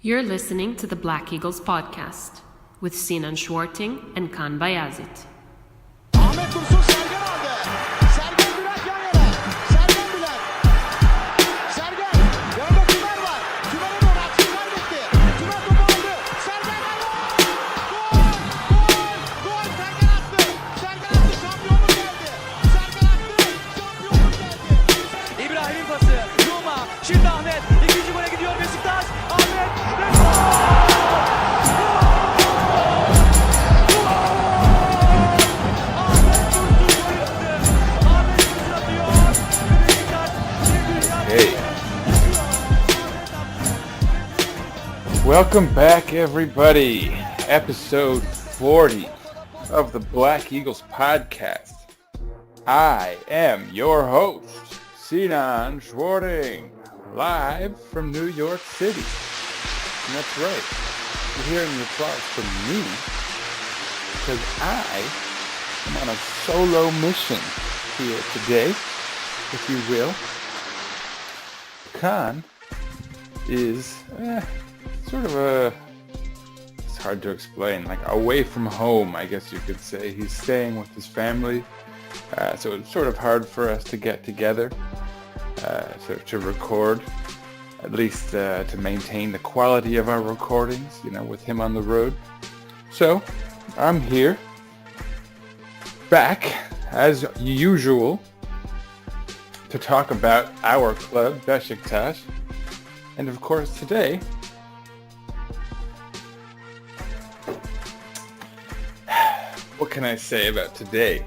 You're listening to the Black Eagles podcast with Sinan and Kaan. Ahmet Dursun Sergen aldı. Sergen Bülent yan yana. Sergen Bülent. Sergen. Yanında Tümer var. Tümer'e doğru aksın kaybetti. Tümer topu aldı. Sergen aldı. Gol! Gol! Gol! Sergen attı. Sergen attı. Şampiyonluk geldi. Sergen attı. Şampiyonluk geldi. İbrahim'in pası. Roma. Şimdi Ahmet. İkinci gole gidiyor Beşiktaş. Ahmet. Ve Hey. Welcome back, everybody. Episode 40 of the Black Eagles podcast. I am your host, Sinan, live from New York City. And that's right. You're hearing the applause from me because I am on a solo mission here today, if you will. Kaan is it's hard to explain, like away from home, I guess you could say. He's staying with his family, so it's sort of hard for us to get together, to record, at least to maintain the quality of our recordings, with him on the road. So, I'm here, back, as usual, to talk about our club, Beşiktaş. And of course today, what can I say about today?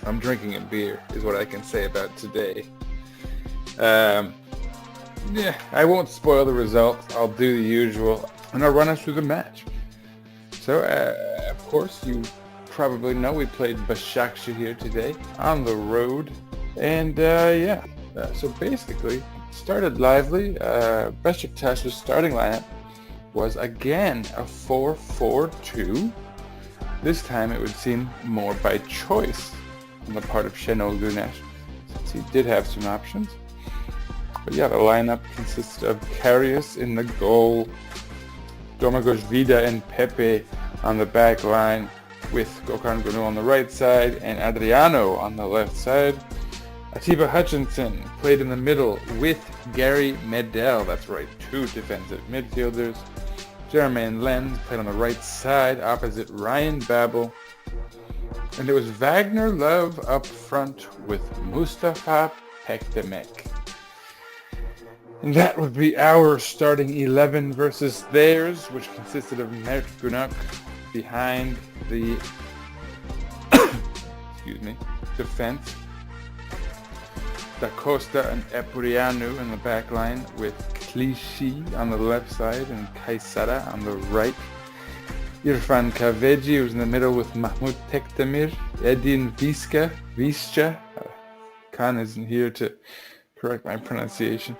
I'm drinking a beer, is what I can say about today. I won't spoil the results. I'll do the usual, and I'll run us through the match. So, of course, you probably know we played Başakşehir today on the road. And so basically, started lively. Beşiktaş's starting lineup was again a 4-4-2. This time it would seem more by choice on the part of Şenol Güneş, since he did have some options. But yeah, the lineup consists of Karius in the goal, Domagoj Vida and Pepe on the back line, with Gökhan Gönül on the right side and Adriano on the left side. Atiba Hutchinson played in the middle with Gary Medel. That's right, two defensive midfielders. Jermaine Lens played on the right side opposite Ryan Babel. And it was Wagner Love up front with Mustafa Pekdemek. And that would be our starting 11 versus theirs, which consisted of Mert Günok behind the defense. Da Costa and Epurianu in the back line, with Clichy on the left side and Kaysara on the right. Irfan Kahveci was in the middle with Mahmut Tekdemir, Edin Visca, Kaan isn't here to correct my pronunciation,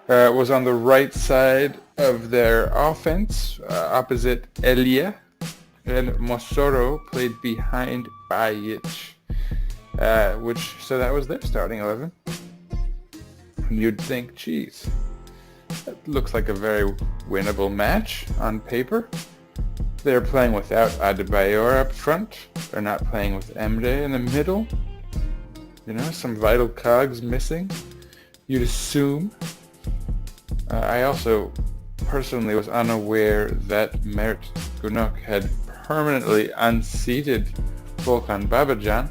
was on the right side of their offense, opposite Elia, and Mosoro played behind Bajic. So that was their starting 11. And you'd think, geez, that looks like a very winnable match on paper. They're playing without Adebayor up front. They're not playing with Emre in the middle. Some vital cogs missing, you'd assume. I also personally was unaware that Mert Günok had permanently unseated Volkan Babacan.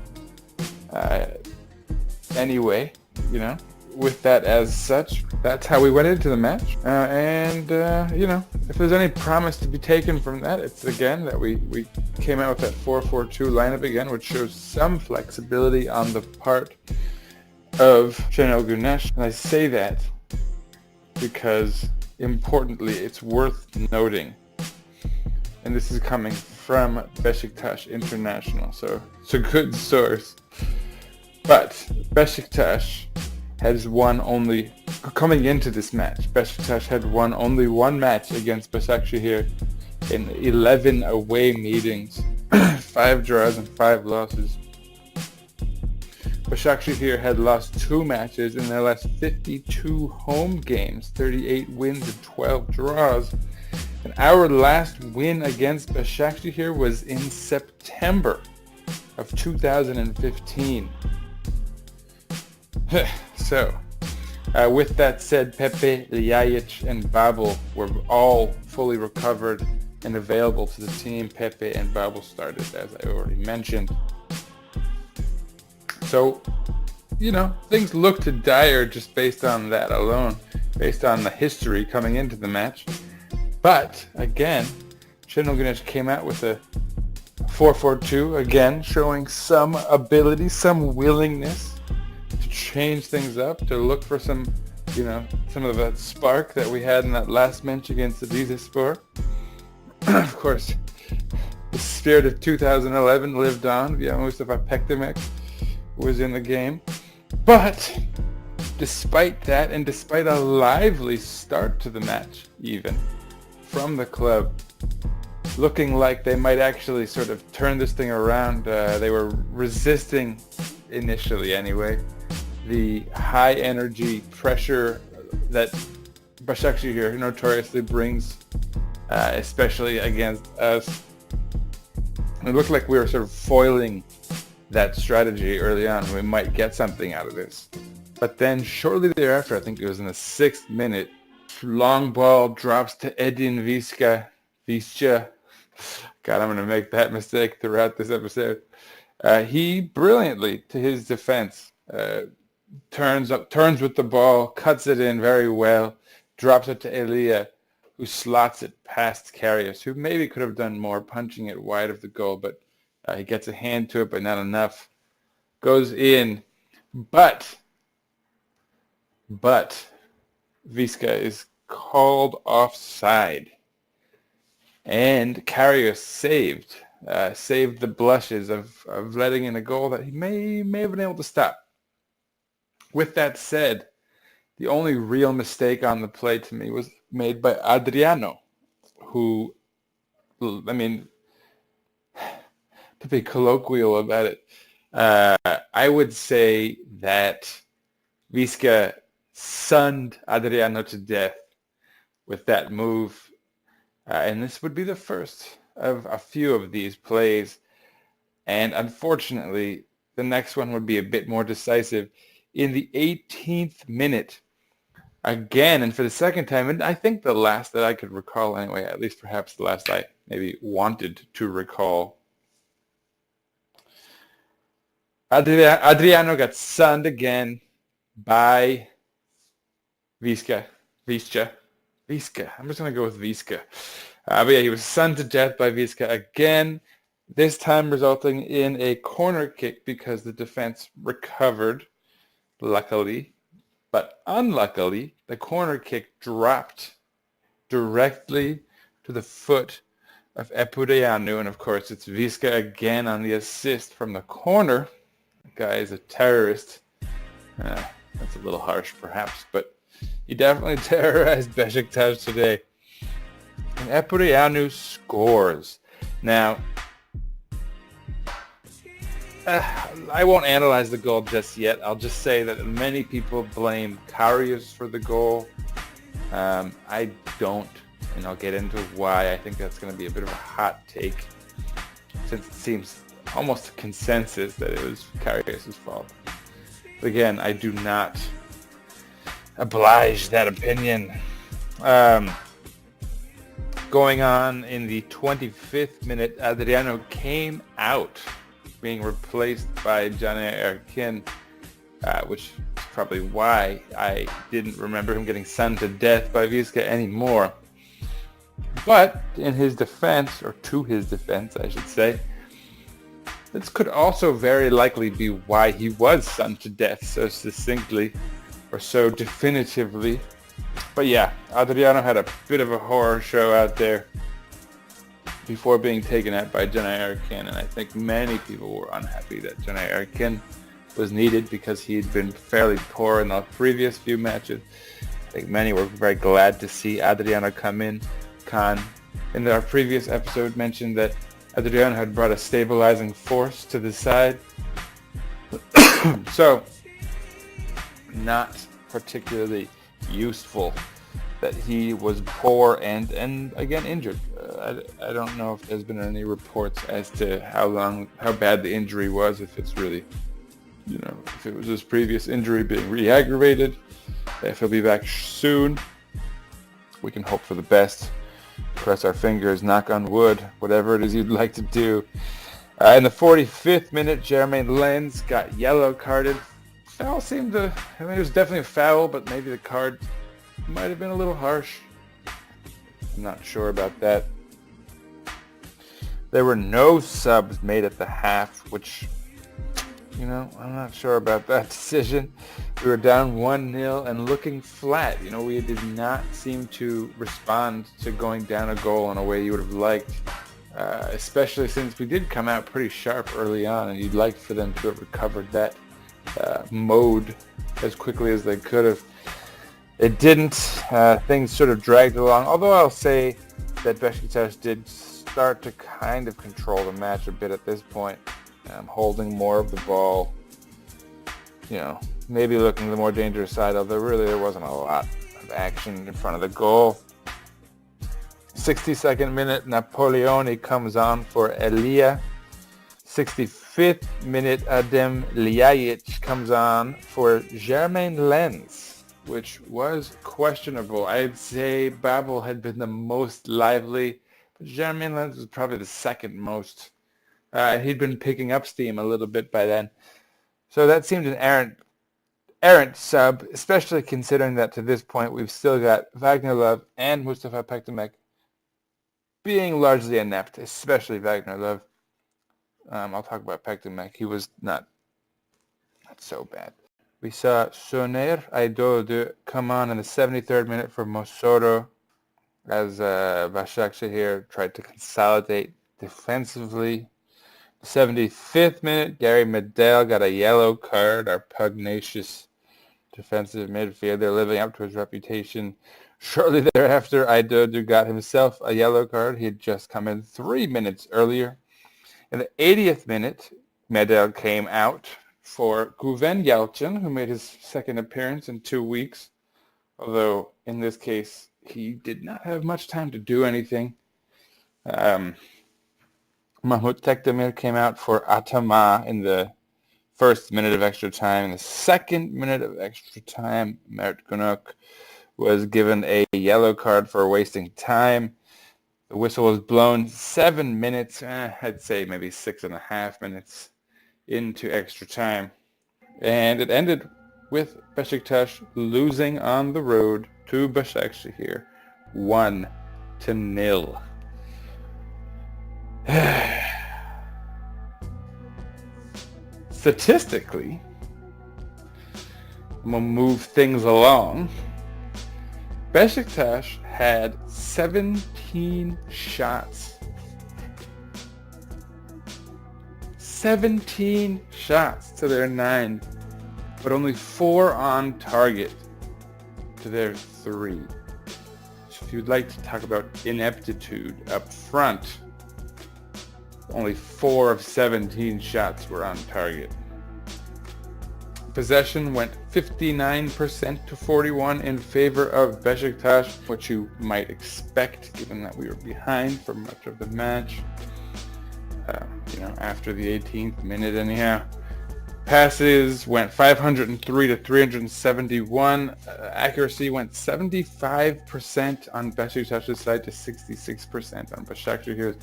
Anyway, with that as such, that's how we went into the match. If there's any promise to be taken from that, it's again that we came out with that 4-4-2 lineup again, which shows some flexibility on the part of Şenol Güneş. And I say that because, importantly, it's worth noting, and this is coming from Beşiktaş International, so it's a good source. But Beşiktaş has won only, coming into this match, Beşiktaş had won only one match against Başakşehir in 11 away meetings, 5 draws and 5 losses. Başakşehir had lost 2 matches in their last 52 home games, 38 wins and 12 draws. And our last win against Başakşehir was in September of 2015. So, with that said, Pepe, Ljajic, and Babel were all fully recovered and available to the team. Pepe and Babel started, as I already mentioned. So, things looked dire just based on that alone, based on the history coming into the match. But, again, Şenol Güneş came out with a 4-4-2, again, showing some ability, some willingness to change things up, to look for some of that spark that we had in that last match against the Rizespor. Of course, the spirit of 2011 lived on via Mustafa Pekdemek was in the game. But despite that, and despite a lively start to the match even from the club, looking like they might actually sort of turn this thing around, they were resisting, initially anyway, the high energy pressure that Başakşehir notoriously brings, especially against us. It looked like we were sort of foiling that strategy early on. We might get something out of this. But then shortly thereafter, I think it was in the 6th minute, long ball drops to Edin Visca. God, I'm going to make that mistake throughout this episode. He brilliantly, to his defense, turns with the ball, cuts it in very well, drops it to Elia, who slots it past Karius, who maybe could have done more punching it wide of the goal, but he gets a hand to it, but not enough. Goes in, but Visca is called offside. And Karius saved the blushes of letting in a goal that he may have been able to stop. With that said, the only real mistake on the play to me was made by Adriano, who, I mean, to be colloquial about it, I would say that Visca sunned Adriano to death with that move. And this would be the first of a few of these plays. And unfortunately, the next one would be a bit more decisive. In the 18th minute, again, and for the second time, and I think the last that I could recall anyway, at least perhaps the last I maybe wanted to recall, Adriano got sunned again by Visca. I'm just going to go with Visca. But yeah, he was sunned to death by Visca again, this time resulting in a corner kick because the defense recovered, luckily. But unluckily, the corner kick dropped directly to the foot of Epureanu. And of course, it's Visca again on the assist from the corner. The guy is a terrorist. That's a little harsh, perhaps, but he definitely terrorized Beşiktaş today. And Epureanu scores. Now, I won't analyze the goal just yet. I'll just say that many people blame Karius for the goal. I don't, and I'll get into why. I think that's going to be a bit of a hot take, since it seems almost a consensus that it was Karius' fault. But again, I do not oblige that opinion. Going on in the 25th minute, Adriano came out, being replaced by Caner Erkin, which is probably why I didn't remember him getting sunned to death by Visca anymore. But in his defense, or to his defense, I should say, this could also very likely be why he was sunned to death so succinctly, or so definitively. But yeah, Adriano had a bit of a horror show out there before being taken out by Caner Erkin, and I think many people were unhappy that Caner Erkin was needed because he had been fairly poor in the previous few matches. I think many were very glad to see Adriano come in. Kaan, in our previous episode, mentioned that Adriano had brought a stabilizing force to the side. So, not particularly useful that he was poor and again injured. I don't know if there's been any reports as to how bad the injury was, if it's really, if it was his previous injury being re-aggravated, if he'll be back soon. We can hope for the best, cross our fingers, knock on wood, whatever it is you'd like to do. In the 45th minute, Jermaine Lens got yellow carded. Foul seemed to, it was definitely a foul, but maybe the card might have been a little harsh. I'm not sure about that. There were no subs made at the half, which, I'm not sure about that decision. We were down 1-0 and looking flat. We did not seem to respond to going down a goal in a way you would have liked, especially since we did come out pretty sharp early on, and you'd like for them to have recovered that mode as quickly as they could have. It didn't. Things sort of dragged along, although I'll say that Beşiktaş did start to kind of control the match a bit at this point, holding more of the ball, maybe looking the more dangerous side, although really there wasn't a lot of action in front of the goal. 62nd minute, Napoleoni comes on for Elia. 65th minute, Adem Ljajic comes on for Jermaine Lens, which was questionable. I'd say Babel had been the most lively, but Jermaine Lens was probably the second most. He'd been picking up steam a little bit by then. So that seemed an errant sub, especially considering that to this point we've still got Wagner Love and Mustafa Pekdemek being largely inept, especially Wagner Love. I'll talk about Pekdemek. He was not so bad. We saw Soner Aydoğdu come on in the 73rd minute for Mosoro as Başakşehir tried to consolidate defensively. 75th minute, Gary Medel got a yellow card, our pugnacious defensive midfielder living up to his reputation. Shortly thereafter, Aydoğdu got himself a yellow card. He had just come in 3 minutes earlier. In the 80th minute, Medel came out for Güven Yalçın, who made his second appearance in 2 weeks. Although, in this case, he did not have much time to do anything. Mahmut Tekdemir came out for Atama in the first minute of extra time. In the second minute of extra time, Mert Günok was given a yellow card for wasting time. The whistle was blown 7 minutes, I'd say maybe 6.5 minutes into extra time. And it ended with Beşiktaş losing on the road to Başakşehir 1-0. Statistically, I'm going to move things along. Beşiktaş had 17 shots. 17 shots to their 9, but only 4 on target to their 3. So if you'd like to talk about ineptitude up front, only 4 of 17 shots were on target. Possession went 59% to 41 in favor of Beşiktaş, which you might expect given that we were behind for much of the match. After the 18th minute anyhow. Passes went 503 to 371. Accuracy went 75% on Beşiktaş's side to 66% on Başakşehir's.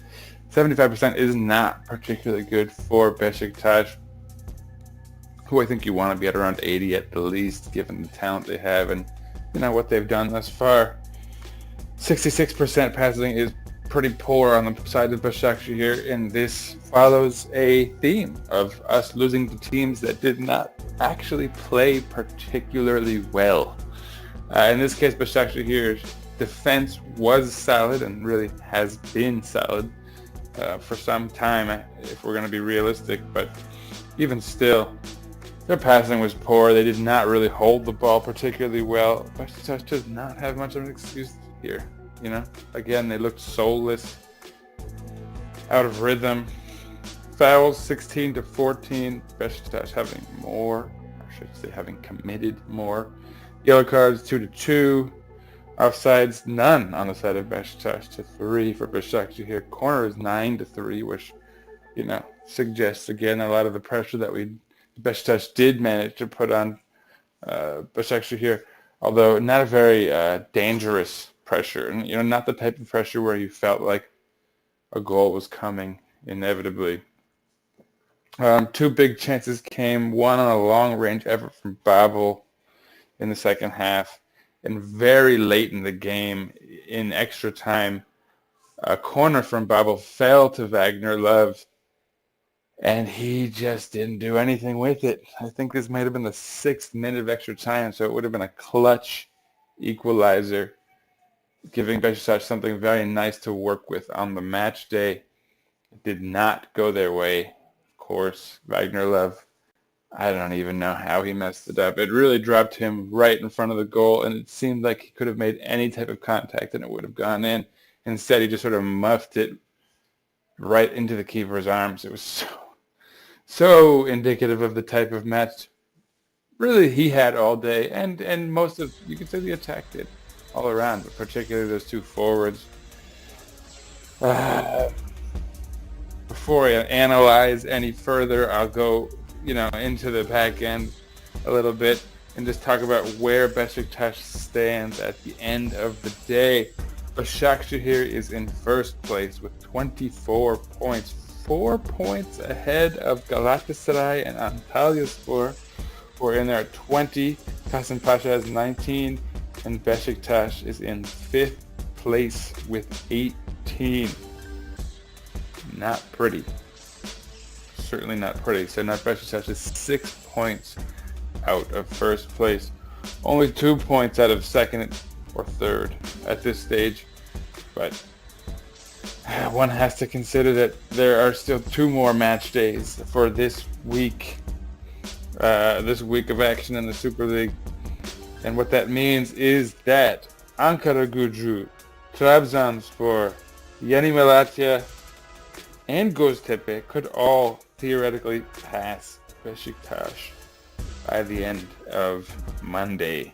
75% is not particularly good for Beşiktaş, who I think you want to be at around 80 at the least, given the talent they have and what they've done thus far. 66% passing is pretty poor on the side of Başakşehir, and this follows a theme of us losing to teams that did not actually play particularly well. In this case, Başakşehir's defense was solid and really has been solid for some time, if we're going to be realistic, but even still, their passing was poor. They did not really hold the ball particularly well. Beşiktaş does not have much of an excuse here. Again, they looked soulless, out of rhythm. fouls, 16-14. Beşiktaş having more, I should say having committed more. Yellow cards, 2-2. Offsides, none on the side of Beşiktaş, 3 for Başakşehir. Corners, 9-3, which, suggests again a lot of the pressure that Beşiktaş did manage to put on Başakşehir, although not a very dangerous pressure, and not the type of pressure where you felt like a goal was coming inevitably. 2 big chances came, one on a long-range effort from Babel in the second half, and very late in the game, in extra time, a corner from Babel fell to Wagner Love, and he just didn't do anything with it. I think this might have been the 6th minute of extra time, so it would have been a clutch equalizer, giving Beşiktaş something very nice to work with on the match day. It did not go their way. Of course, Wagner Love, I don't even know how he messed it up. It really dropped him right in front of the goal, and it seemed like he could have made any type of contact and it would have gone in. Instead, he just sort of muffed it right into the keeper's arms. It was so indicative of the type of match really he had all day, and most of, you could say, the attack did all around, but particularly those 2 forwards. Before I analyze any further, I'll go into the back end a little bit and just talk about where Beşiktaş stands at the end of the day. Başakşehir is in first place with 24 points, 4 points ahead of Galatasaray and Antalyaspor, who are in there at 20. Kasımpaşa has 19, and Beşiktaş is in 5th place with 18. Not pretty. Certainly not pretty. So now Beşiktaş is 6 points out of first place. Only 2 points out of second or third at this stage. But one has to consider that there are still 2 more match days for this week. This week of action in the Super League. And what that means is that Ankaragücü, Trabzonspor, Yeni Malatya, and Göztepe could all theoretically pass Beşiktaş by the end of Monday.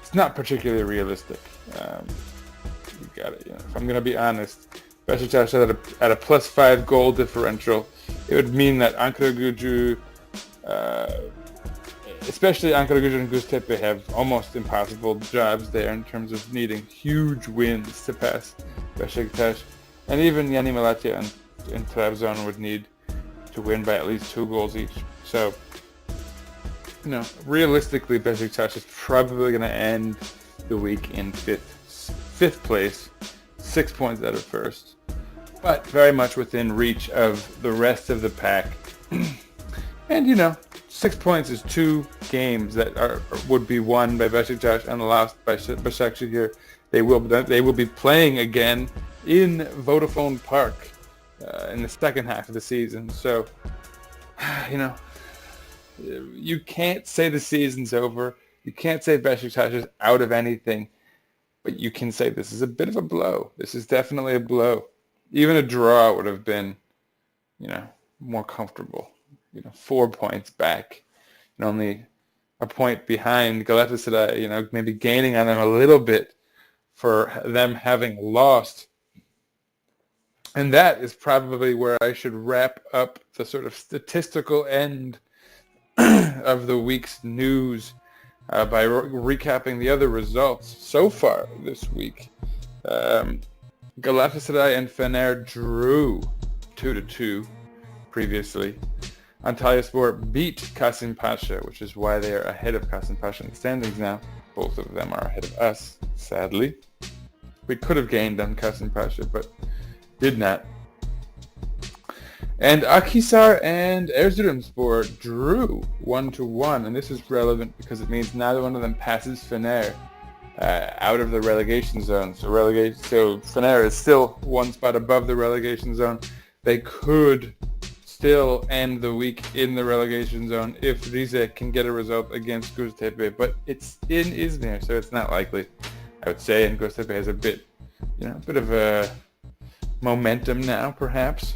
It's not particularly realistic. You got it. If I'm going to be honest, Beşiktaş at a +5 goal differential, it would mean that Ankaragücü, especially Ankaragücü and Göztepe, have almost impossible jobs there in terms of needing huge wins to pass Beşiktaş. And even Yeni Malatya and Trabzon would need to win by at least 2 goals each. So, realistically, Beşiktaş is probably going to end the week in 5th place, 6 points out of first, but very much within reach of the rest of the pack. And 6 points is 2 games that would be won by Beşiktaş and lost by Başakşehir. They will be playing again in Vodafone Park in the second half of the season. So, you can't say the season's over. You can't say Beşiktaş is out of anything. But you can say this is a bit of a blow. This is definitely a blow. Even a draw would have been, more comfortable. 4 points back. And only a point behind Galatasaray, maybe gaining on them a little bit for them having lost. And that is probably where I should wrap up the sort of statistical end of the week's news by recapping the other results so far this week. Galatasaray and Fener drew 2-2 previously. Antalyaspor beat Kasımpaşa, which is why they are ahead of Kasımpaşa in the standings now. Both of them are ahead of us, sadly. We could have gained on Kasımpaşa, but did not. And Akhisar and Erzurumspor drew 1-1, and this is relevant because it means neither one of them passes Fener out of the relegation zone. So Fener is still 1 spot above the relegation zone. They could still end the week in the relegation zone if Rize can get a result against Göztepe, but it's in Izmir, so it's not likely, I would say. And Göztepe has a bit of a momentum now, perhaps.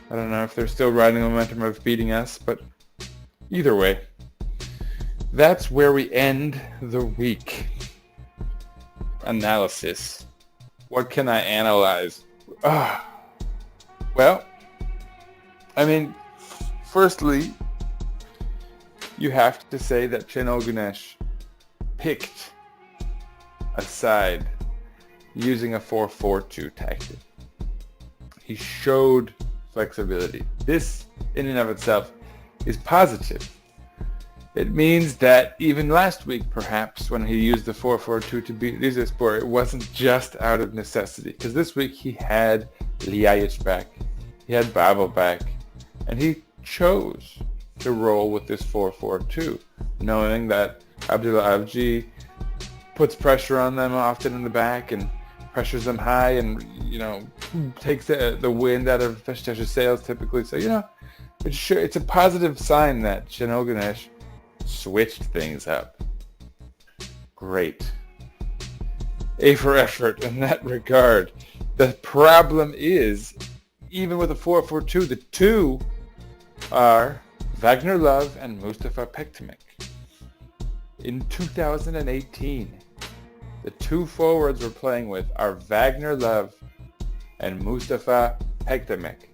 I don't know if they're still riding the momentum of beating us, but either way, that's where we end the week. Analysis. What can I analyze? Well, I mean, firstly, you have to say that Şenol picked a side using a 4-4-2 tactic. He showed flexibility. This, in and of itself, is positive. It means that even last week, perhaps, when he used the 4-4-2 to beat Rizespor, it wasn't just out of necessity. Because this week he had Ljajic back, he had Babel back, and he chose to roll with this 4-4-2, knowing that Abdullah Avcı puts pressure on them often in the back and pressures them high and, takes the wind out of Beşiktaş's sails typically. So, it's a positive sign that Şenol switched things up. Great. A for effort in that regard. The problem is, even with a 4-4-2, the two are Wagner Love and Mustafa Pektimik. In 2018, the two forwards we're playing with are Wagner Love and Mustafa Pektimik.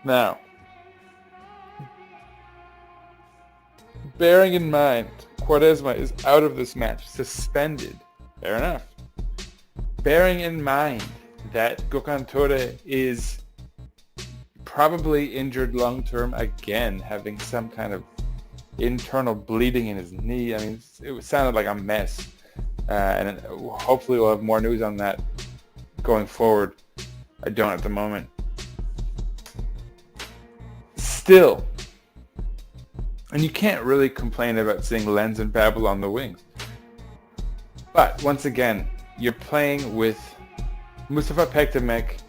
Now, bearing in mind, Quaresma is out of this match, suspended. Fair enough. Bearing in mind that Gökhan Töre is probably injured long-term again, having some kind of internal bleeding in his knee. I mean, it sounded like a mess. And hopefully we'll have more news on that going forward. I don't at the moment. Still, and you can't really complain about seeing Lenz and Babel on the wings. But once again, you're playing with Mustafa Pektimik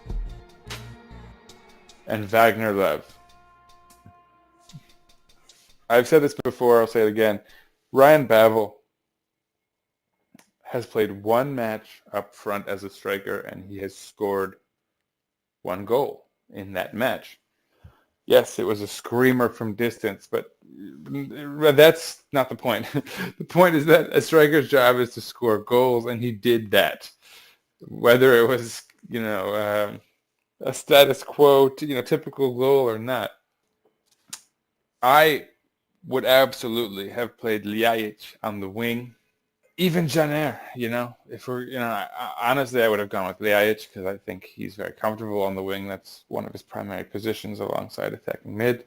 and Wagner Love. I've said this before, I'll say it again. Ryan Babel has played one match up front as a striker, and he has scored one goal in that match. Yes, it was a screamer from distance, but that's not the point. The point is that a striker's job is to score goals, and he did that. Whether it was, a status quo, typical goal or not. I would absolutely have played Ljajic on the wing. Even Caner, if we're, honestly, I would have gone with Ljajic because I think he's very comfortable on the wing. That's one of his primary positions alongside attacking mid.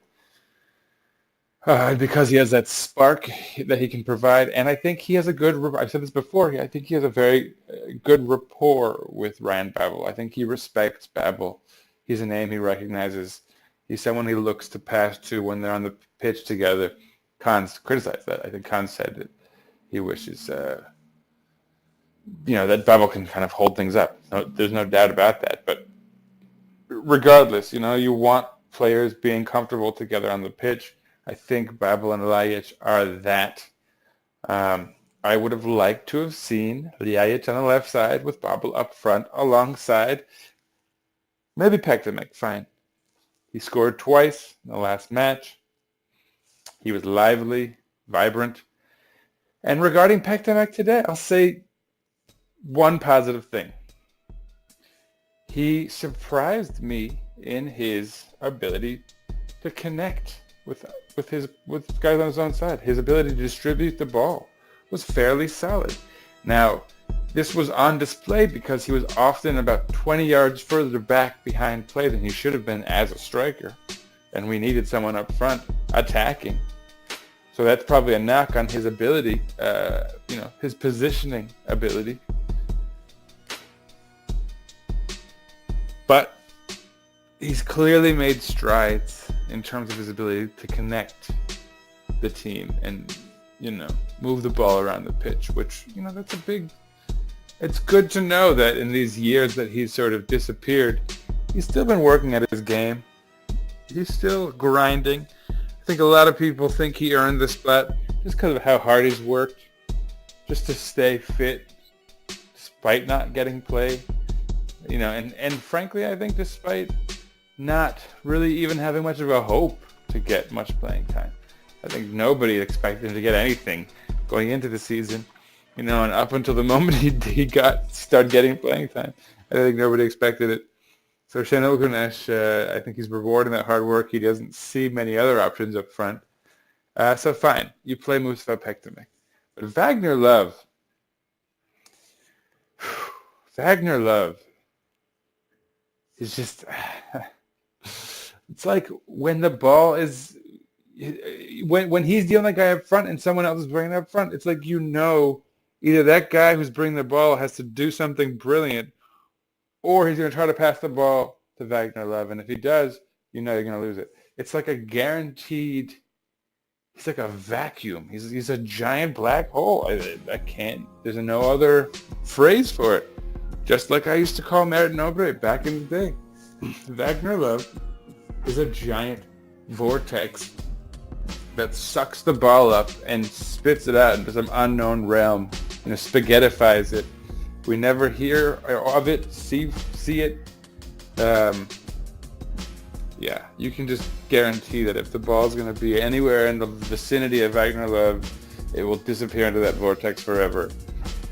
Because he has that spark that he can provide. And I think he has I've said this before, I think he has a very good rapport with Ryan Babel. I think he respects Babel. He's a name he recognizes. He's someone he looks to pass to when they're on the pitch together. Kaan's criticized that. I think Kaan said that he wishes, that Babel can kind of hold things up. No, there's no doubt about that. But regardless, you want players being comfortable together on the pitch. I think Babel and Ljajic are that. I would have liked to have seen Ljajic on the left side with Babel up front alongside maybe Pektimik, fine. He scored twice in the last match. He was lively, vibrant. And regarding Pektimik today, I'll say one positive thing. He surprised me in his ability to connect with guys on his own side. His ability to distribute the ball was fairly solid. Now, this was on display because he was often about 20 yards further back behind play than he should have been as a striker. And we needed someone up front attacking. So that's probably a knock on his ability, his positioning ability. But he's clearly made strides in terms of his ability to connect the team and, move the ball around the pitch, which, that's it's good to know that in these years that he's sort of disappeared, he's still been working at his game. He's still grinding. I think a lot of people think he earned this spot just because of how hard he's worked, just to stay fit, despite not getting play. And frankly, I think despite not really even having much of a hope to get much playing time. I think nobody expected him to get anything going into the season, and up until the moment he started getting playing time, I think nobody expected it. So Şenol Güneş, I think he's rewarding that hard work. He doesn't see many other options up front. So fine, you play Mustafa Pekdemir. But Wagner Love is just, it's like when the ball is, when he's the only guy up front and someone else is bringing it up front, it's like, either that guy who's bringing the ball has to do something brilliant, or he's going to try to pass the ball to Wagner Love. And if he does, you're going to lose it. It's like a guaranteed, he's like a vacuum. He's a giant black hole. I can't, there's no other phrase for it. Just like I used to call Merit Nobre back in the day. Wagner Love is a giant vortex that sucks the ball up and spits it out into some unknown realm, spaghettifies it. We never hear of it, see it. You can just guarantee that if the ball's going to be anywhere in the vicinity of Wagner Love, it will disappear into that vortex forever,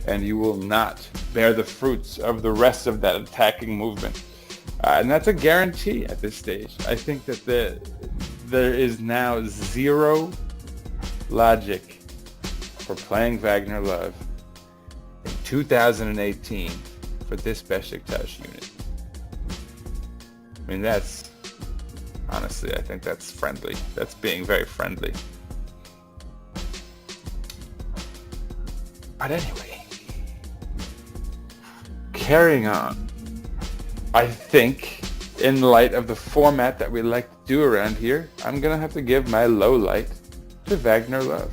and you will not bear the fruits of the rest of that attacking movement. And that's a guarantee at this stage. I think that there is now zero logic for playing Wagner Love in 2018 for this Beşiktaş unit. I mean, honestly, I think that's friendly. That's being very friendly. But anyway, carrying on, I think in light of the format that we like to do around here, I'm going to have to give my low light to Wagner Love.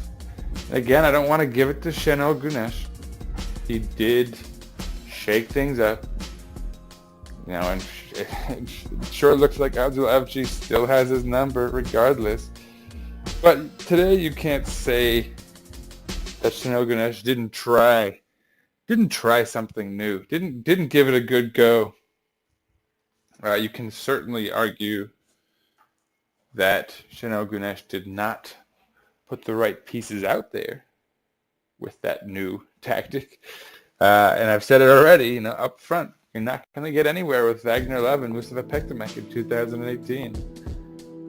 Again, I don't want to give it to Şenol Güneş. He did shake things up, and it sure looks like Abdul Avci still has his number regardless. But today you can't say that Şenol Güneş didn't try something new, didn't give it a good go. You can certainly argue that Şenol Güneş did not put the right pieces out there with that new tactic. And I've said it already, up front, you're not going to get anywhere with Wagner Love and Mustafa Pekdemir in 2018.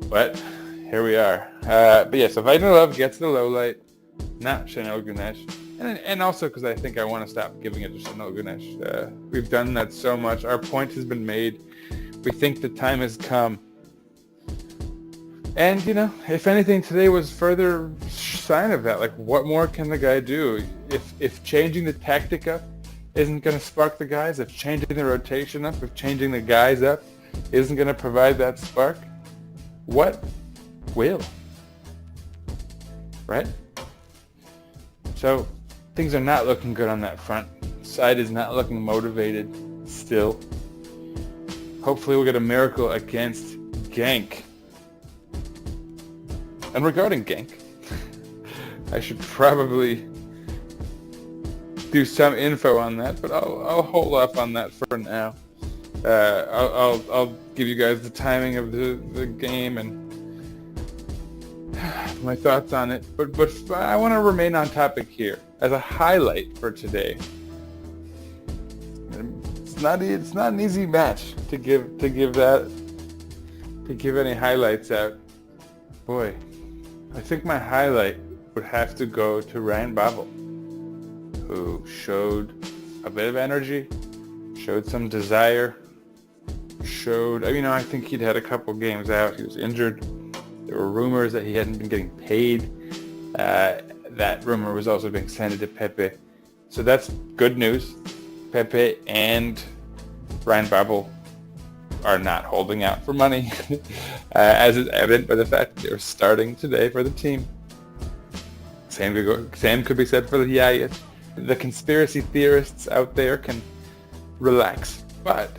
But here we are. So Wagner Love gets the low light, not Şenol Güneş. And also because I think I want to stop giving it to Şenol Güneş. We've done that so much. Our point has been made. We think the time has come. And, if anything, today was further sign of that. Like, what more can the guy do? If changing the tactic up isn't going to spark the guys, if changing the rotation up, if changing the guys up isn't going to provide that spark, what will? Right? So, things are not looking good on that front. Side is not looking motivated still. Hopefully we'll get a miracle against Genk. And regarding Genk, I should probably do some info on that, but I'll hold off on that for now. I'll give you guys the timing of the game and my thoughts on it. But I want to remain on topic here as a highlight for today. It's not an easy match to give any highlights out. Boy, I think my highlight would have to go to Ryan Babel, who showed a bit of energy, showed some desire, I think he'd had a couple games out. He was injured. There were rumors that he hadn't been getting paid. That rumor was also being sent to Pepe. So that's good news. Pepe and Ryan Babel are not holding out for money, as is evident by the fact that they're starting today for the team. Same could be said for the Yayat. The conspiracy theorists out there can relax, but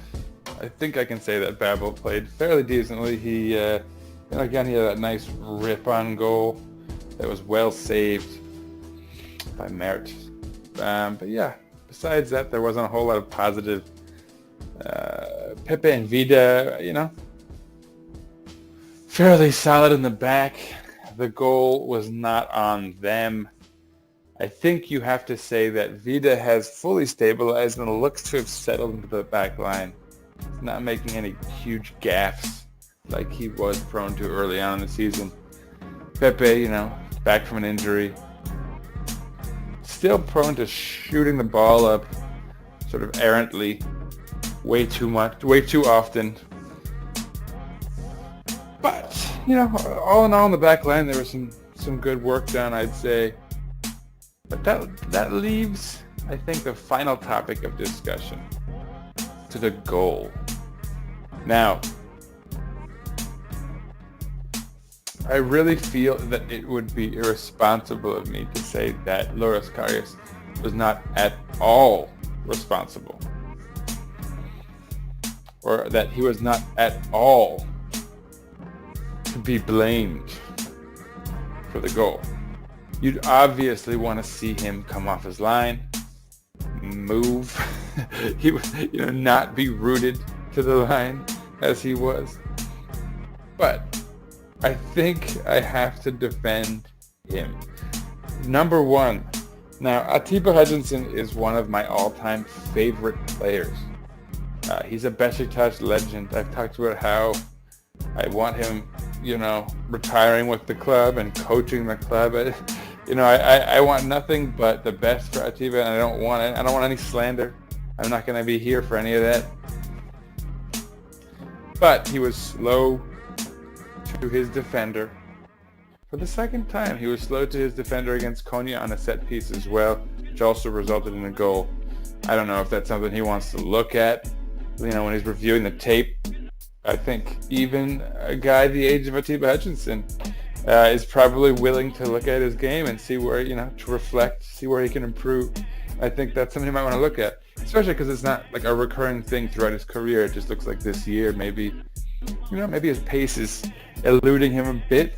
I think I can say that Babel played fairly decently. He, again, he had that nice rip-on goal that was well saved by Mert. But yeah, besides that, there wasn't a whole lot of positive. Pepe and Vida, fairly solid in the back. The goal was not on them. I think you have to say that Vida has fully stabilized and looks to have settled into the back line. He's not making any huge gaffes like he was prone to early on in the season. Pepe, back from an injury. Still prone to shooting the ball up sort of errantly way too often. But, all in all in the back line, there was some good work done, I'd say. But that leaves, I think, the final topic of discussion to the goal. Now, I really feel that it would be irresponsible of me to say that Loris Karius was not at all responsible, or that he was not at all to be blamed for the goal. You'd obviously want to see him come off his line, move, he would, not be rooted to the line as he was. But I think I have to defend him. Number one, now Atiba Hutchinson is one of my all-time favorite players. He's a Beşiktaş legend. I've talked about how I want him, retiring with the club and coaching the club. I want nothing but the best for Atiba, and I don't want any slander. I'm not going to be here for any of that. But he was slow to his defender. For the second time, he was slow to his defender against Konya on a set piece as well, which also resulted in a goal. I don't know if that's something he wants to look at, when he's reviewing the tape. I think even a guy the age of Atiba Hutchinson is probably willing to look at his game and see where, to reflect, see where he can improve. I think that's something you might want to look at, especially because it's not like a recurring thing throughout his career. It just looks like this year, maybe his pace is eluding him a bit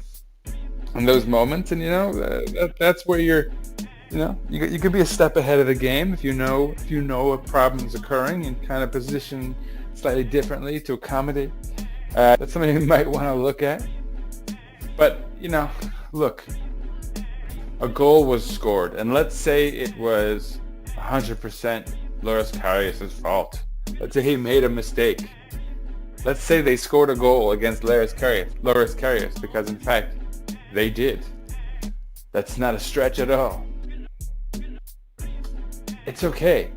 in those moments, and that's where you're, you could be a step ahead of the game if you know a problem's occurring and kind of position slightly differently to accommodate. That's something you might want to look at. But look, a goal was scored, and let's say it was 100% Loris Karius' fault. Let's say he made a mistake. Let's say they scored a goal against Loris Karius, because in fact they did. That's not a stretch at all. It's okay,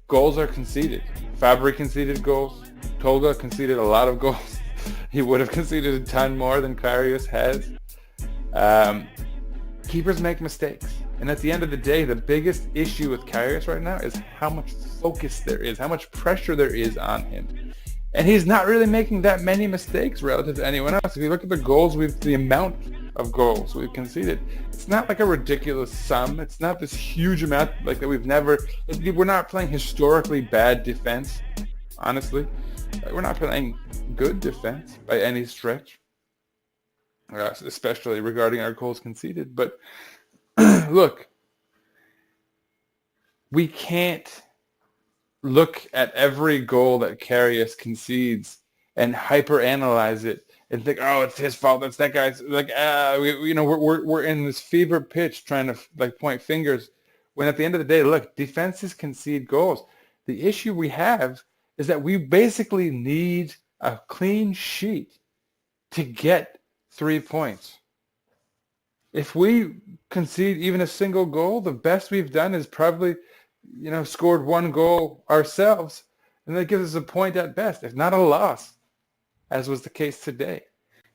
goals are conceded. Fabry conceded goals. Tolga conceded a lot of goals. He would have conceded a ton more than Karius has. Keepers make mistakes. And at the end of the day, the biggest issue with Karius right now is how much focus there is, how much pressure there is on him. And he's not really making that many mistakes relative to anyone else. If you look at the amount of goals we've conceded, it's not like a ridiculous sum. It's not this huge amount like that we're not playing historically bad defense, honestly. We're not playing good defense by any stretch, especially regarding our goals conceded. But look, we can't look at every goal that Karius concedes and hyper-analyze it and think, oh, it's his fault. That's that guy's. We're in this fever pitch trying to point fingers. When at the end of the day, look, defenses concede goals. The issue we have is that we basically need a clean sheet to get 3 points. If we concede even a single goal, the best we've done is probably, scored one goal ourselves, and that gives us a point at best, if not a loss, as was the case today.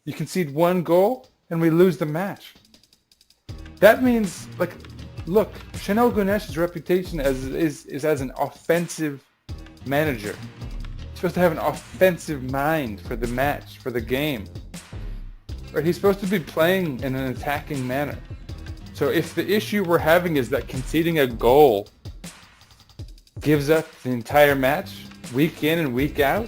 You concede one goal, and we lose the match. That means, look, Şenol Güneş's reputation is as an offensive manager. He's supposed to have an offensive mind for the match, for the game. Right? He's supposed to be playing in an attacking manner. So if the issue we're having is that conceding a goal gives up the entire match, week in and week out,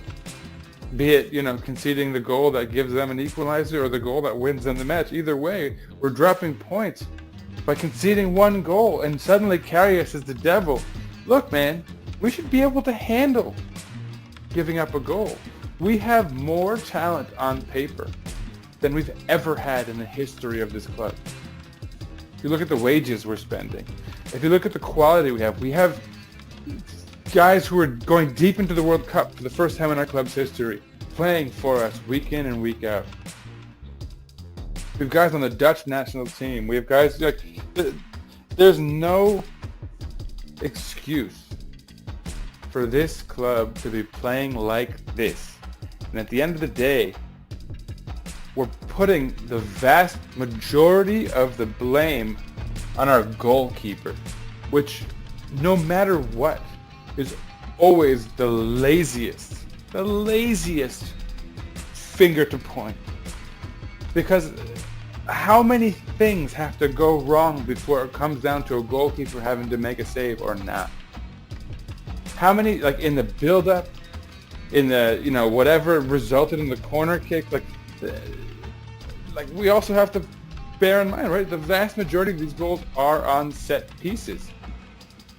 be it, conceding the goal that gives them an equalizer or the goal that wins them the match, either way, we're dropping points by conceding one goal, and suddenly Karius is the devil. Look, man, we should be able to handle giving up a goal. We have more talent on paper than we've ever had in the history of this club. If you look at the wages we're spending, if you look at the quality we have guys who are going deep into the World Cup for the first time in our club's history, playing for us week in and week out. We have guys on the Dutch national team. We have guys like, there's no excuse for this club to be playing like this. And at the end of the day, we're putting the vast majority of the blame on our goalkeeper, which no matter what is always the laziest finger to point. Because how many things have to go wrong before it comes down to a goalkeeper having to make a save or not? How many, like in the build-up, in the, whatever resulted in the corner kick, like we also have to bear in mind, right? The vast majority of these goals are on set pieces.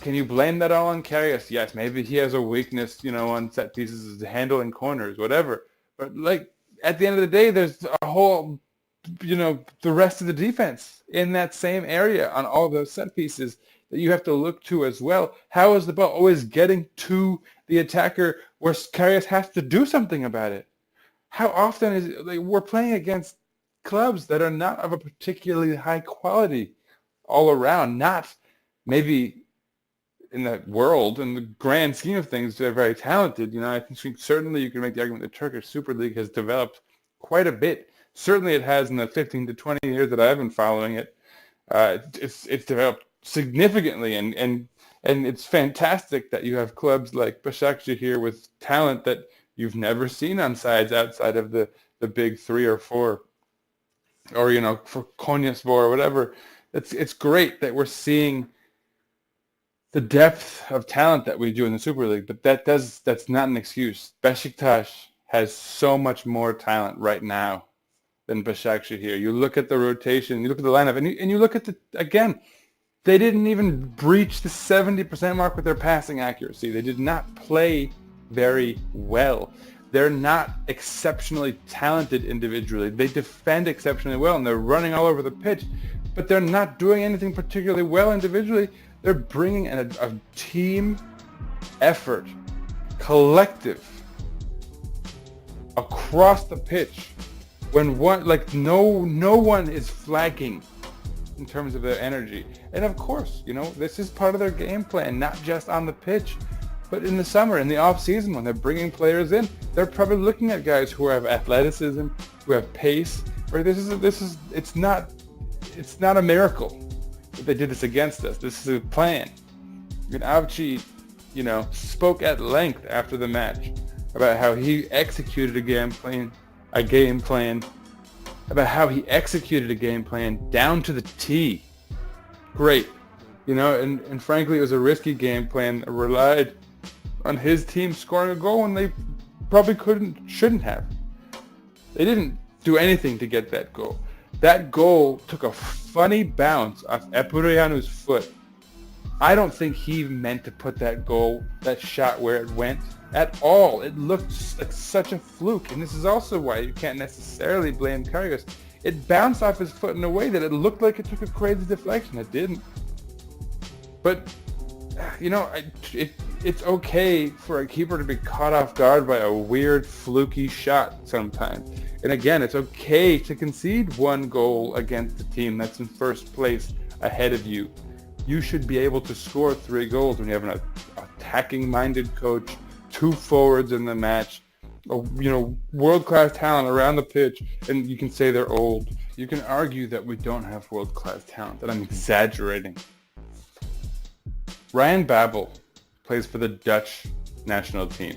Can you blame that all on Karius? Yes, maybe he has a weakness, on set pieces, handling corners, whatever. But at the end of the day, there's a whole, the rest of the defense in that same area on all those set pieces that you have to look to as well. How is the ball always getting to the attacker where Karius has to do something about it? How often is it, we're playing against clubs that are not of a particularly high quality all around, not maybe in the world, in the grand scheme of things, they're very talented. I think certainly you can make the argument the Turkish Super League has developed quite a bit. Certainly it has in the 15 to 20 years that I've been following it. It's developed significantly, and it's fantastic that you have clubs like Başakşehir here with talent that you've never seen on sides outside of the big 3 or 4, or for Konyaspor or whatever. It's great that we're seeing the depth of talent that we do in the Super League, but that's not an excuse. Beşiktaş has so much more talent right now than Başakşehir. You look at the rotation, you look at the lineup, and you look at again, they didn't even breach the 70% mark with their passing accuracy. They did not play very well. They're not exceptionally talented individually. They defend exceptionally well, and they're running all over the pitch, but they're not doing anything particularly well individually. They're bringing a team effort, collective, across the pitch, when no one is flagging in terms of their energy. And of course, this is part of their game plan, not just on the pitch, but in the summer, in the off season, when they're bringing players in, they're probably looking at guys who have athleticism, who have pace. Right? It's not a miracle that they did this against us. This is a plan. And Avci, spoke at length after the match about how he executed a game plan, down to the T. Great. And frankly, it was a risky game plan that relied on his team scoring a goal when they probably shouldn't have. They didn't do anything to get that goal. That goal took a funny bounce off Epurianu's foot. I don't think he meant to put that shot where it went at all. It looked like such a fluke. And this is also why you can't necessarily blame Karius. It bounced off his foot in a way that it looked like it took a crazy deflection. It didn't. But, it's okay for a keeper to be caught off guard by a weird, fluky shot sometimes. And again, it's okay to concede one goal against a team that's in first place ahead of you. You should be able to score 3 goals when you have an attacking-minded coach, 2 forwards in the match, world-class talent around the pitch, and you can say they're old. You can argue that we don't have world-class talent, that I'm exaggerating. Ryan Babel plays for the Dutch national team.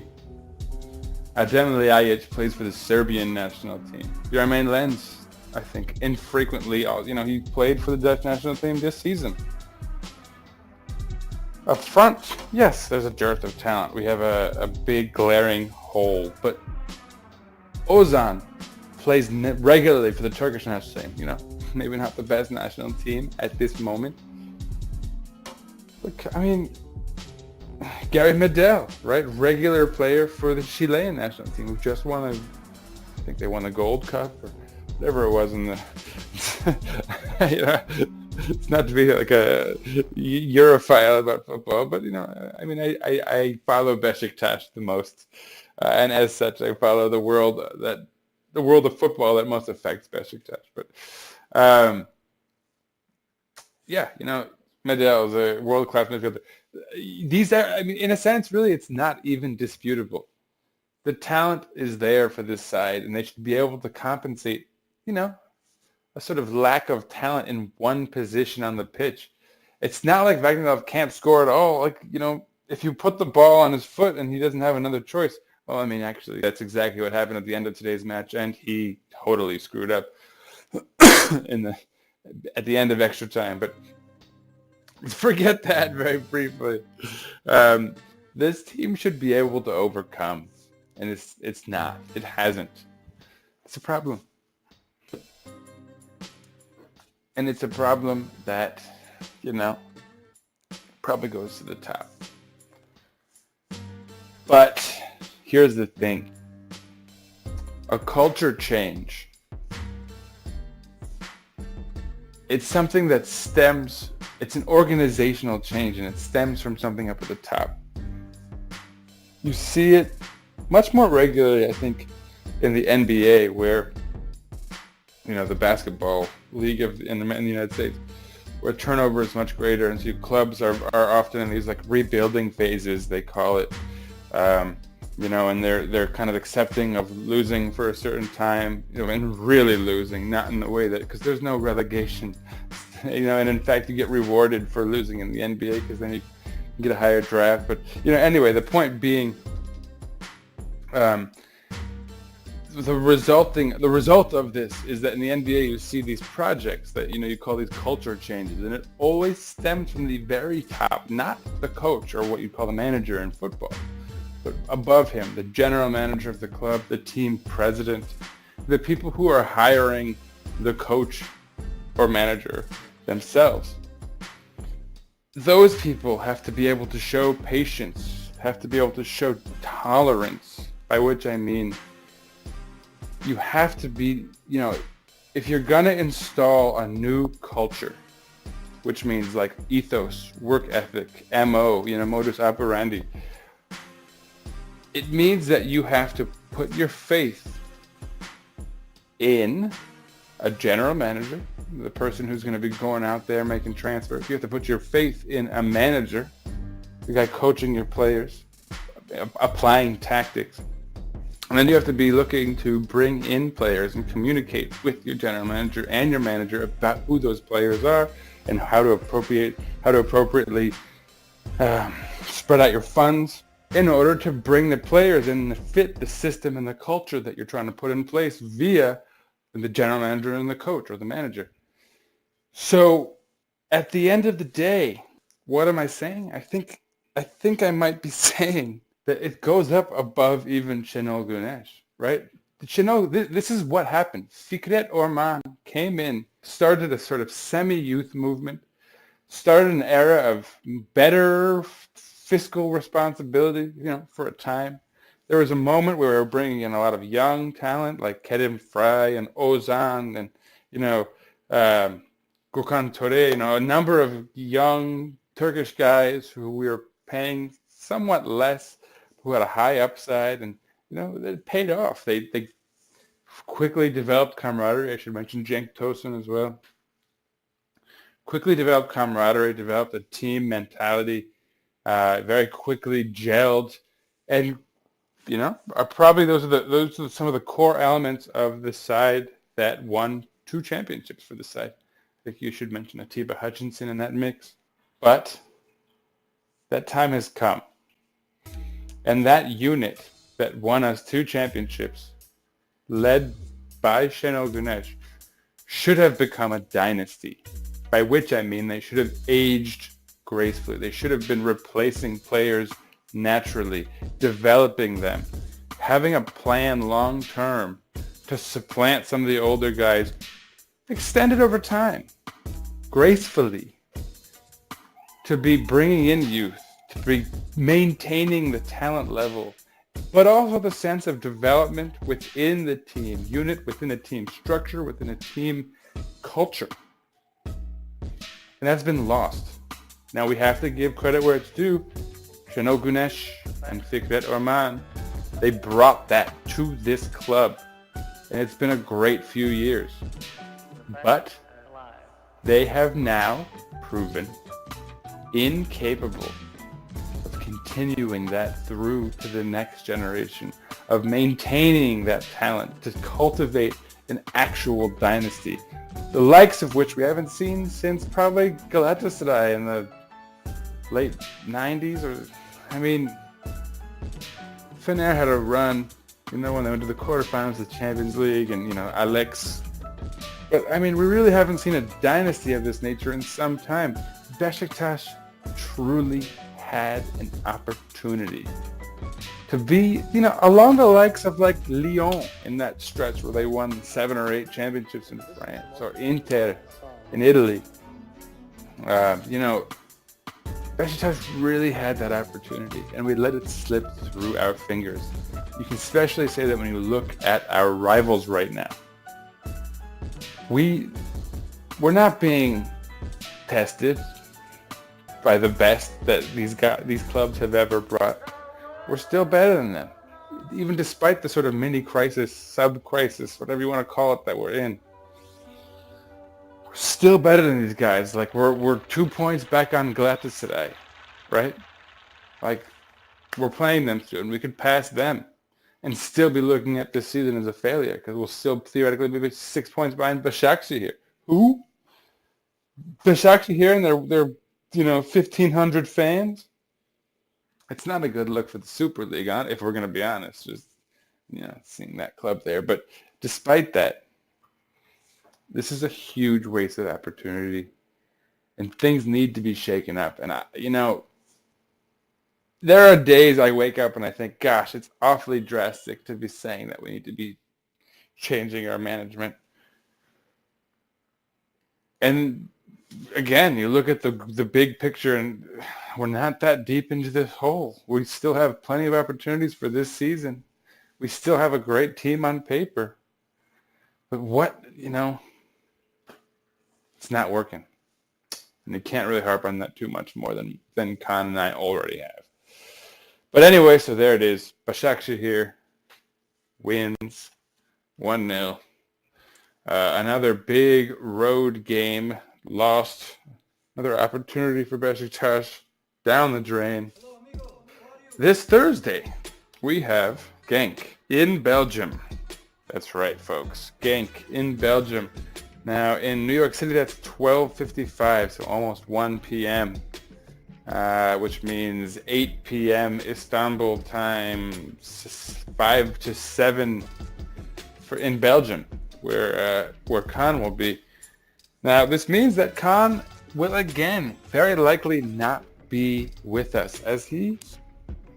Adem Ljajic plays for the Serbian national team. Jermaine Lens, I think, infrequently, he played for the Dutch national team this season. Up front, yes, there's a dearth of talent. We have a big glaring hole, but Ozan plays regularly for the Turkish national team, maybe not the best national team at this moment. But, Gary Medel, right? Regular player for the Chilean national team who just won I think they won the Gold Cup or whatever it was in the, it's not to be like a Europhile about football, but I mean, I follow Beşiktaş the most, and as such, I follow the world of football that most affects Beşiktaş. But Medel is a world-class midfielder. These are, I mean, in a sense, really, it's not even disputable. The talent is there for this side, and they should be able to compensate, a sort of lack of talent in one position on the pitch. It's not like Wagnerlov can't score at all. Like, if you put the ball on his foot and he doesn't have another choice, well, I mean, actually, that's exactly what happened at the end of today's match, and he totally screwed up at the end of extra time. But forget that very briefly. This team should be able to overcome, and it's not. It hasn't. It's a problem. And it's a problem that, probably goes to the top. But here's the thing. A culture change. It's something that stems, it's an organizational change, and it stems from something up at the top. You see it much more regularly, I think, in the NBA, where, the basketball league in the United States, where turnover is much greater, and so clubs are often in these like rebuilding phases, they call it, and they're kind of accepting of losing for a certain time, and really losing, not in the way that, because there's no relegation, and in fact you get rewarded for losing in the NBA because then you get a higher draft. But anyway, the point being, the result of this is that in the NBA you see these projects that you call these culture changes, and it always stems from the very top, not the coach or what you call the manager in football, but above him, the general manager of the club, the team president, the people who are hiring the coach or manager themselves. Those people have to be able to show patience, have to be able to show tolerance, by which I mean you have to be, if you're going to install a new culture, which means like ethos, work ethic, MO, modus operandi, it means that you have to put your faith in a general manager, the person who's going to be going out there making transfers. You have to put your faith in a manager, the guy coaching your players, applying tactics. And then you have to be looking to bring in players and communicate with your general manager and your manager about who those players are and how to appropriately spread out your funds in order to bring the players in to fit the system and the culture that you're trying to put in place via the general manager and the coach or the manager. So at the end of the day, what am I saying? I think I might be saying that it goes up above even Şenol Güneş, right? This is what happened. Fikret Orman came in, started a sort of semi-youth movement, started an era of better fiscal responsibility, for a time. There was a moment where we were bringing in a lot of young talent like Kerim Fry and Ozan and, Gökhan Töre, a number of young Turkish guys who we were paying somewhat less, who had a high upside, and it paid off. They quickly developed camaraderie. I should mention Cenk Tosun as well. Quickly developed camaraderie, developed a team mentality, very quickly gelled, and are probably those are some of the core elements of the side that won 2 championships for the side. I think you should mention Atiba Hutchinson in that mix. But that time has come. And that unit that won us 2 championships, led by Şenol Güneş, should have become a dynasty. By which I mean they should have aged gracefully. They should have been replacing players naturally, developing them, having a plan long term to supplant some of the older guys, extended over time, gracefully, to be bringing in youth, to be maintaining the talent level but also the sense of development within the team unit, within a team structure, within a team culture. And that's been lost. Now we have to give credit where it's due. Shano Gunesh and Fikret Orman, they brought that to this club. And it's been a great few years. But they have now proven incapable of continuing that through to the next generation, of maintaining that talent, to cultivate an actual dynasty, the likes of which we haven't seen since probably Galatasaray in the late 90s. Fener had a run, when they went to the quarterfinals of the Champions League, and, Alex. But, we really haven't seen a dynasty of this nature in some time. Beşiktaş truly had an opportunity to be, along the likes of like Lyon in that stretch where they won 7 or 8 championships in France, or Inter in Italy. Beşiktaş really had that opportunity, and we let it slip through our fingers. You can especially say that when you look at our rivals right now. We're not being tested by the best that these clubs have ever brought. We're still better than them, even despite the sort of mini crisis, sub-crisis, whatever you want to call it, that we're in. We're still better than these guys. Like, we're 2 points back on Galatasaray, right? Like, we're playing them soon. We could pass them and still be looking at this season as a failure, because we'll still theoretically be 6 points behind Başakşehir. Who? Başakşehir and their 1,500 fans? It's not a good look for the Super League, if we're going to be honest, just, seeing that club there. But despite that, this is a huge wasted opportunity, and things need to be shaken up. And, there are days I wake up and I think, gosh, it's awfully drastic to be saying that we need to be changing our management. And again, you look at the big picture, and we're not that deep into this hole. We still have plenty of opportunities for this season. We still have a great team on paper. But it's not working. And you can't really harp on that too much more than Kaan and I already have. But anyway, so there it is. Başakşehir wins 1-0. Another big road game lost. Another opportunity for Beşiktaş down the drain. This Thursday, we have Genk in Belgium. That's right, folks. Genk in Belgium. Now, in New York City, that's 12:55, so almost 1 p.m., which means 8 p.m. Istanbul time, 5 to 7 in Belgium, where Kaan will be. Now, this means that Kaan will again very likely not be with us, as he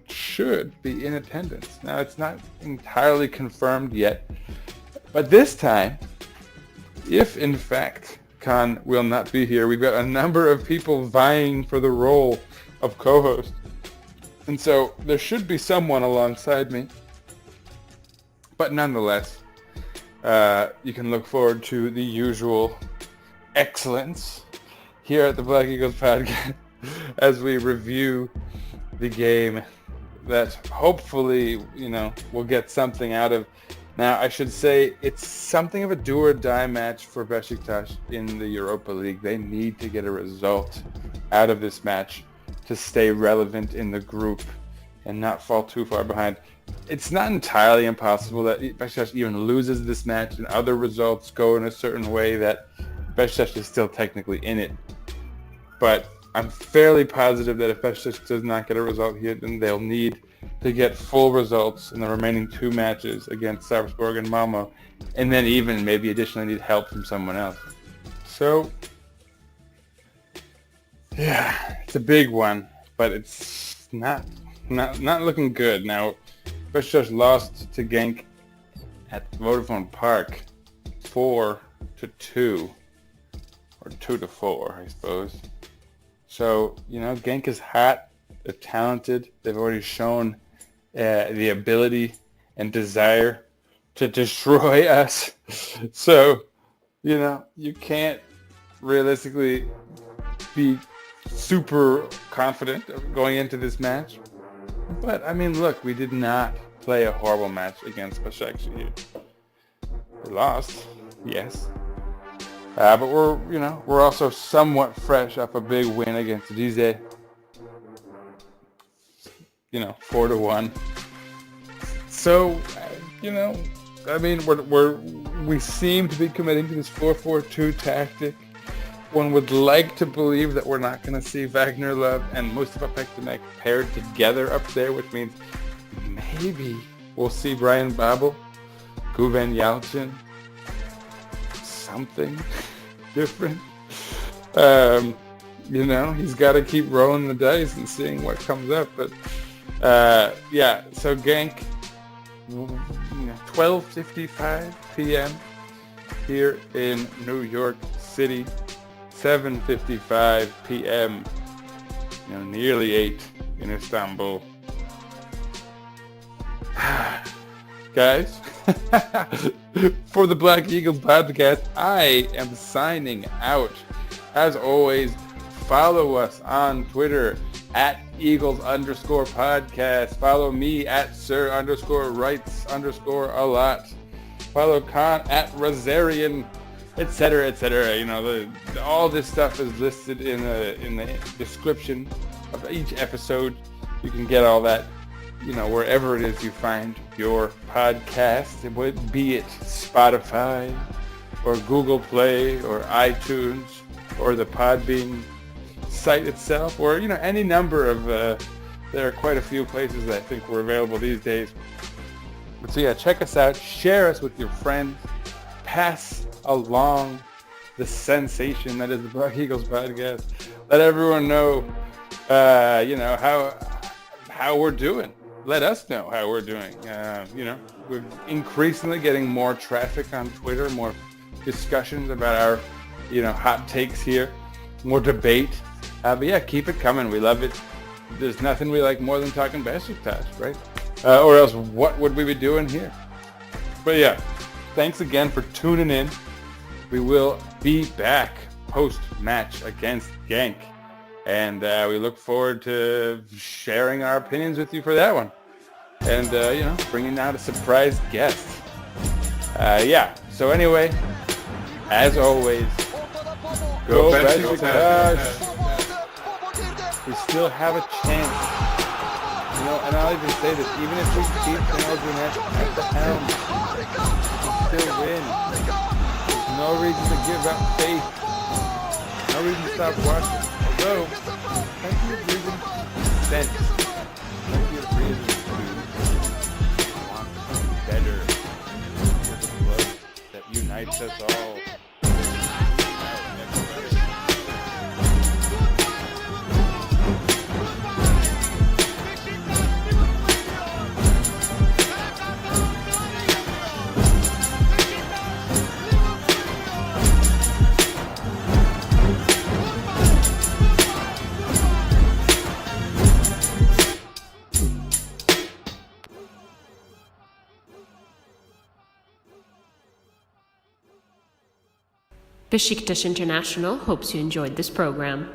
should be in attendance. Now, it's not entirely confirmed yet, but this time, if in fact Kaan will not be here, we've got a number of people vying for the role of co-host, and so there should be someone alongside me. But nonetheless, you can look forward to the usual excellence here at the Black Eagles podcast as we review the game that hopefully, we'll get something out of. Now, I should say it's something of a do-or-die match for Beşiktaş in the Europa League. They need to get a result out of this match to stay relevant in the group and not fall too far behind. It's not entirely impossible that Beşiktaş even loses this match and other results go in a certain way that Beşiktaş is still technically in it. But I'm fairly positive that if Beşiktaş does not get a result here, then they'll need to get full results in the remaining 2 matches against Sarpsborg and Malmo, and then even maybe additionally need help from someone else. So, yeah, it's a big one, but it's not looking good. Now, Beşiktaş lost to Genk at Vodafone Park 4-2, or 2-4, I suppose. So, Genk is hot. They're talented. They've already shown the ability and desire to destroy us. So, you can't realistically be super confident of going into this match. But, look, we did not play a horrible match against Başakşehir. We lost, yes. But we're also somewhat fresh off a big win against Rize. 4-1. So, we seem to be committing to this 4-4-2 tactic. One would like to believe that we're not going to see Wagner Love and Mustafa Pekdemek paired together up there, which means maybe we'll see Brian Babel, Guven Yalchin, something different. He's got to keep rolling the dice and seeing what comes up. But so Genk, 12:55 p.m. here in New York City, 7:55 p.m. Nearly 8 in Istanbul. Guys, for the Black Eagles podcast, I am signing out. As always, follow us on Twitter at Eagles_podcast. Follow me at Sir_Writes_a lot. Follow Kaan at Rosarian, etc., etc. All this stuff is listed in the description of each episode. You can get all that, wherever it is you find your podcast. It would be it Spotify or Google Play or iTunes or the Podbean site itself, or any number of there are quite a few places that I think we're available these days. But so check us out, share us with your friends, pass along the sensation that is the Black Eagles podcast. Let everyone know how we're doing. Let us know how we're doing. We're increasingly getting more traffic on Twitter, more discussions about our hot takes here, more debate. But keep it coming. We love it. There's nothing we like more than talking Beşiktaş, right? Or else what would we be doing here? But thanks again for tuning in. We will be back post-match against Genk. And we look forward to sharing our opinions with you for that one. And, bringing out a surprise guest. So anyway, as always, go Beşiktaş. We still have a chance. And I'll even say this, even if we keep Fenerbahçe at the helm, we still win. There's no reason to give up faith. No reason to stop watching. Although, plenty of reason to want something better with the club that unites us all. Beşiktaş International hopes you enjoyed this program.